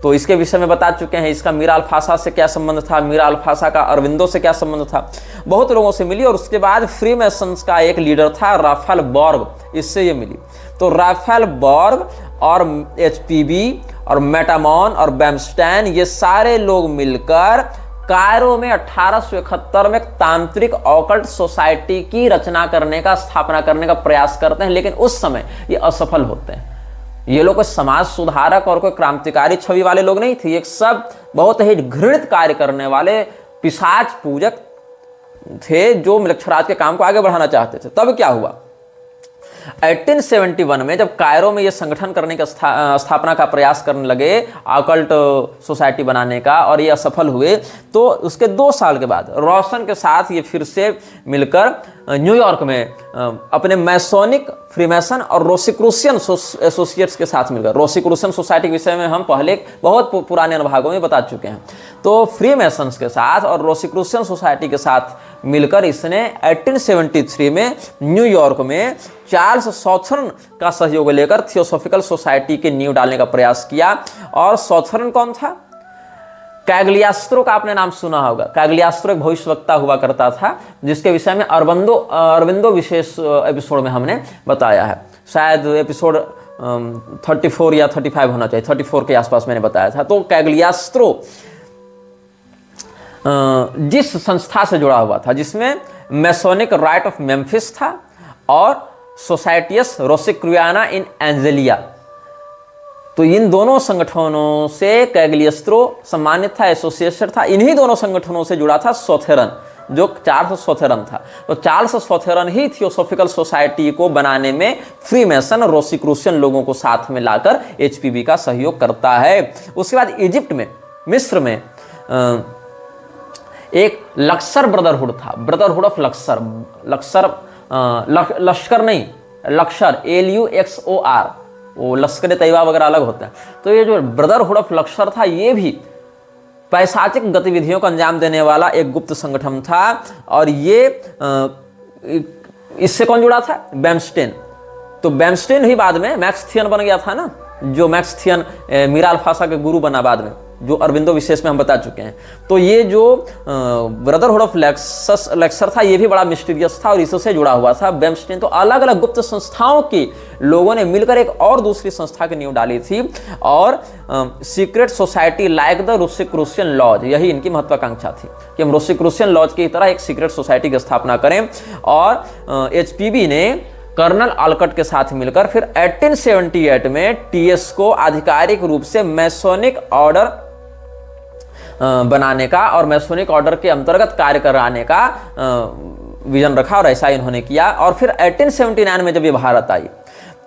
Speaker 1: तो इसके विषय में बता चुके हैं। इसका मीरा अल्फासा से क्या संबंध था, मीरा अल्फासा का अरविंदो से क्या संबंध था, बहुत लोगों से मिली। और उसके बाद फ्री मैसन्स का एक लीडर था राफेल बॉर्ग, इससे ये मिली। तो राफेल बॉर्ग और एचपीबी और मेटामॉन और बेम्स्टेन, ये सारे लोग मिलकर कायरो में 1871 में तांत्रिक ऑकल्ट सोसाइटी की रचना करने का, स्थापना करने का प्रयास करते हैं, लेकिन उस समय ये असफल होते हैं। ये लोग कोई समाज सुधारक और कोई क्रांतिकारी छवि वाले लोग नहीं थे। एक सब बहुत ही घृणित कार्य करने वाले पिशाच पूजक थे, जो मिलक्षराज के काम को आगे बढ़ाना चाहते थे। तब क्या हुआ, 1871 में जब कायरो में ये संगठन करने का स्थापना का प्रयास करने लगे, ऑकल्ट सोसाइटी बनाने का, और ये असफल हुए, तो उसके 2 साल के बाद रोशन के साथ ये फिर से मिलकर न्यूयॉर्क में अपने मैसोनिक, फ्रीमेसन और रोसिक्रूसियन एसोसिएट्स के साथ मिलकर, रोसिक्रूसियन सोसाइटी के विषय में हम पहले बहुत पुराने अनुभागों में बता चुके हैं। तो फ्रीमेसन्स के साथ और रोसिक्रूसियन सोसाइटी के साथ मिलकर इसने 1873 में न्यूयॉर्क में चार्ल्स सॉथर्न का सहयोग लेकर थियोसॉफिकल सोसाइटी की नींव डालने का प्रयास किया। और सॉथर्न कौन था? कैग्लियास्त्रो का आपने नाम सुना होगा। कैग्लियास्त्रो एक भविष्यवक्ता हुआ करता था, जिसके विषय में अरविंदो विशेष एपिसोड में हमने बताया है। शायद एपिसोड 34 या 35 होना चाहिए, 34 के आसपास मैंने बताया था। तो कैग्लियास्त्रो जिस संस्था से जुड़ा हुआ था, जिसमें मैसोनिक राइट ऑफ मेम्फिस था और सोसाइटियस रोसिक्रुयाना इन एंजेलिया, तो इन दोनों संगठनों से कैग्लियास्त्रो सम्मानित था, एसोसिएशन था। इन्हीं दोनों संगठनों से जुड़ा था सोथेरन, जो चार्ल्स सोथेरन था। तो चार्ल्स सोथेरन ही थियोसॉफिकल सोसाइटी को बनाने में फ्रीमेसन और रोसिक्रूसियन लोगों को साथ में लाकर एचपीबी का सहयोग करता है। उसके बाद इजिप्ट में, मिस्र में एक लक्सर ब्रदरहुड था, ब्रदरहुड ऑफ लक्सर। लश्कर नहीं, लक्सर, LUXOR, वो लश्कर तैयबा वगैरह अलग होता है। तो ये जो ब्रदरहुड ऑफ लक्सर था, ये भी पैशाचिक गतिविधियों को अंजाम देने वाला एक गुप्त संगठन था। और ये इससे कौन जुड़ा था? बेम्स्टेन। तो बेम्स्टेन ही बाद में मैक्स थियन बन गया था ना, जो मैक्स थियन मीरा अल्फासा के गुरु बना बाद में, जो अरविंदो विशेष में हम बता चुके हैं। तो ये जो ब्रदरहुड ऑफ लेक्सर था, ये भी बड़ा मिस्टीरियस था और इससे जुड़ा हुआ था बेम्स्टेन। तो अलग अलग गुप्त संस्थाओं के लोगों ने मिलकर एक और दूसरी संस्था की नींव डाली थी, और secret society like the Rosicrucian lodge, यही इनकी महत्वाकांक्षा थी कि हम रोसिक्रूसियन लॉज की तरह एक सीक्रेट सोसाइटी की स्थापना करें। और एचपीबी ने कर्नल ऑलकट के साथ मिलकर फिर 1878 में टीएस को आधिकारिक रूप से मैसोनिक ऑर्डर बनाने का और मैसोनिक ऑर्डर के अंतर्गत कार्य कराने का विजन रखा, और ऐसा इन्होंने किया। और फिर 1879 में जब ये भारत आई,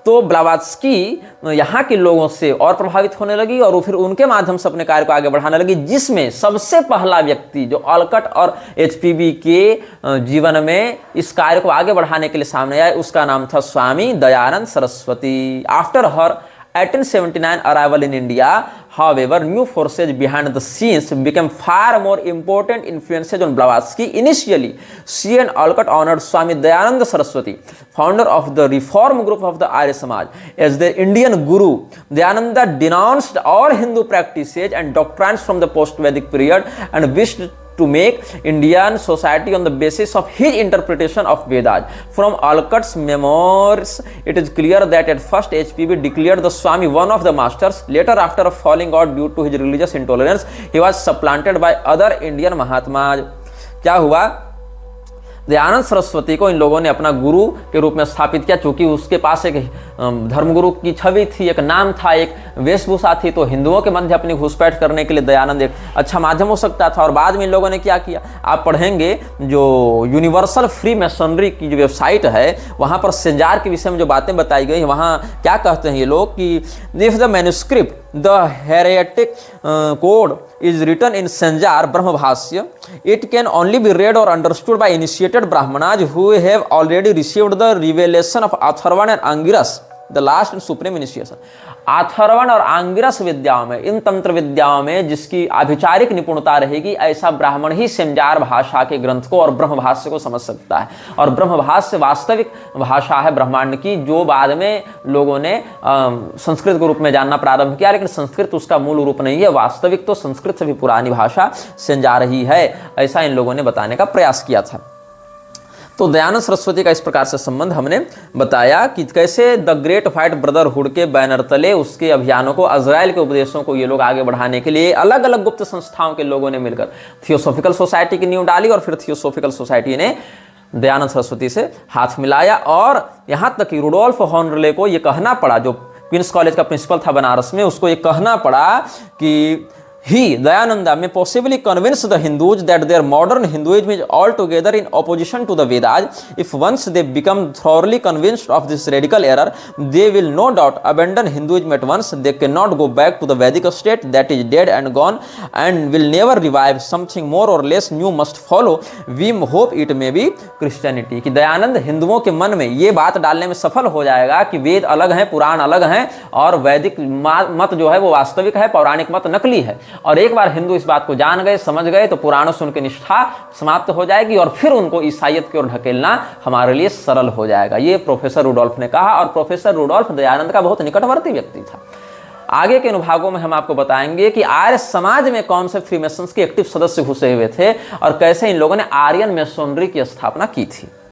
Speaker 1: तो ब्लावात्स्की यहाँ के लोगों से और प्रभावित होने लगी, और फिर उनके माध्यम से अपने कार्य को आगे बढ़ाने लगी, जिसमें सबसे पहला व्यक्ति जो ऑलकट और एचपीबी के जीवन में इस कार्य को आगे बढ़ाने के लिए सामने आया, उसका नाम था Swami Dayanand Saraswati. After her 1879 arrival in India, however, new forces behind the scenes became far more important influences on Blavatsky. Initially, she and Olcott honored Swami Dayananda Saraswati, founder of the reform group of the Arya Samaj, as their Indian guru. Dayananda denounced all Hindu practices and doctrines from the post-Vedic period and wished to make Indian society on the basis of his interpretation of Vedas. From Olcott's memoirs, it is clear that at first HPB declared the Swami one of the masters. Later, after falling out due to his religious intolerance, he was supplanted by other Indian Mahatmas. क्या हुआ? दयानंद सरस्वती को इन लोगों ने अपना गुरु के रूप में स्थापित किया, चूंकि उसके पास एक धर्मगुरु की छवि थी, एक नाम था, एक वेशभूषा थी। तो हिंदुओं के मध्य अपनी घुसपैठ करने के लिए दयानंद एक अच्छा माध्यम हो सकता था। और बाद में इन लोगों ने क्या किया, आप पढ़ेंगे, जो यूनिवर्सल फ्री मैसनरी की जो वेबसाइट है, वहाँ पर सेंजार के विषय में जो बातें बताई गई, वहाँ क्या कहते हैं ये लोग कि if the manuscript the heretic code is written in Sanjar Brahmabhasya, it can only be read or understood by initiated Brahmanas who have already received the revelation of Atharvana and Angiras. The last and supreme initiation. Atharvana और आंगिरस विद्याओं में, इन तंत्र विद्याओं में जिसकी आभिचारिक निपुणता रहेगी, ऐसा ब्राह्मण ही सिमजार भाषा के ग्रंथ को और ब्रह्मभाष्य को समझ सकता है। और ब्रह्मभाष्य वास्तविक भाषा है ब्रह्मांड की, जो बाद में लोगों ने संस्कृत के रूप में जानना प्रारंभ किया, लेकिन संस्कृत उसका मूल रूप नहीं है। वास्तविक तो संस्कृत से भी पुरानी भाषा सिमजार ही है, ऐसा इन लोगों ने बताने का प्रयास किया था। तो दयानंद सरस्वती का इस प्रकार से संबंध हमने बताया कि कैसे द ग्रेट व्हाइट ब्रदरहुड के बैनर तले उसके अभियानों को, अजराइल के उपदेशों को ये लोग आगे बढ़ाने के लिए अलग अलग गुप्त संस्थाओं के लोगों ने मिलकर थियोसॉफिकल सोसाइटी की नींव डाली, और फिर थियोसॉफिकल सोसाइटी ने दयानंद सरस्वती से हाथ मिलाया। और यहाँ तक कि रुडोल्फ हॉर्नले को ये कहना पड़ा, जो क्वींस कॉलेज का प्रिंसिपल था बनारस में, उसको ये कहना पड़ा कि He, Dayananda, may possibly convince the Hindus that their modern Hinduism is altogether in opposition to the Vedas. If once they become thoroughly convinced of this radical error, they will no doubt abandon Hinduism at once. They cannot go back to the Vedic state that is dead and gone and will never revive. Something more or less new must follow. We hope it may be Christianity. कि दयानंद हिंदुओं के मन में ये बात डालने में सफल हो जाएगा कि वेद अलग हैं, पुराण अलग हैं, और वैदिक मत जो है वो वास्तविक है, पौराणिक मत नकली है। और एक बार हिंदू इस बात को जान गए, समझ गए, तो पुराणों से उनकी निष्ठा समाप्त हो जाएगी और फिर उनको ईसाइयत की ओर ढकेलना हमारे लिए सरल हो जाएगा। ये प्रोफेसर रुडोल्फ ने कहा, और प्रोफेसर रुडोल्फ दयानंद का बहुत निकटवर्ती व्यक्ति था। आगे के अनुभागों में हम आपको बताएंगे कि आर्य समाज में कौन से फ्रीमेसन्स के एक्टिव सदस्य घुसे हुए थे और कैसे इन लोगों ने आर्यन मेसोनरी की स्थापना की थी।